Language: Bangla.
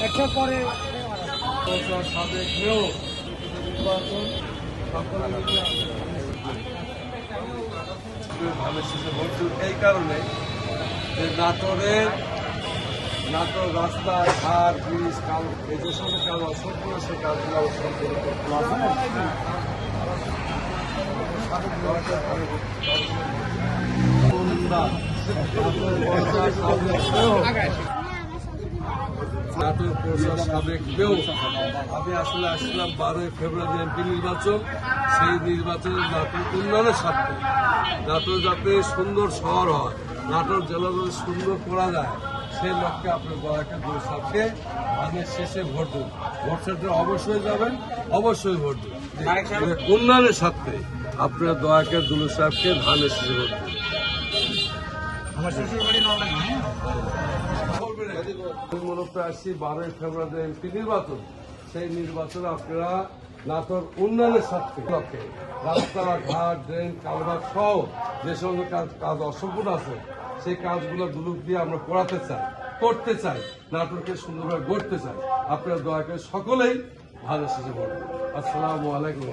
একটা পরে সাবেক মেয়র নির্বাচন ধানের শেষে ভোট এই কারণে যে নাটোর রাস্তা ঘাট ব্রিজ কাল এই যে সব কাজ অসম্পূর্ণ সে কাজগুলো সম্পূর্ণ নাটোর পৌরসভার সাবেক মেয়র আমি আসলে আসলাম 12 ফেব্রুয়ারি এমপি নির্বাচন। সেই নির্বাচনে নাটোর উন্নয়নের স্বার্থে নাটোর যাতে সুন্দর শহর হয়, নাটোর জেলা যাতে সুন্দর করা যায়, সেই লক্ষ্যে আপনার দয়াকে গুরুসাবকে ধানের শেষে ভোট দিন। ভোট সেন্টারে অবশ্যই যাবেন, অবশ্যই ভোট দিন। উন্নয়নের স্বার্থে আপনার দয়াকে দুলু সাহেবকে ধানের শেষে ভোট দিন। মূলত আসছি 12 ফেব্রুয়ারি এমপি নির্বাচন। সেই নির্বাচনে আপনারা নাটোর উন্নয়নের স্বার্থে লক্ষ্যে রাস্তাঘাট ড্রেন কালভার্ট সহ যে সমস্ত কাজ অসম্পূর্ণ আছে সেই কাজগুলো দুলুক দিয়ে আমরা করাতে চাই, করতে চাই, নাটোরকে সুন্দরভাবে গড়তে চাই। আপনারা দয়া করে সকলেই ভালো শেষে বলবেন। আসসালামু আলাইকুম।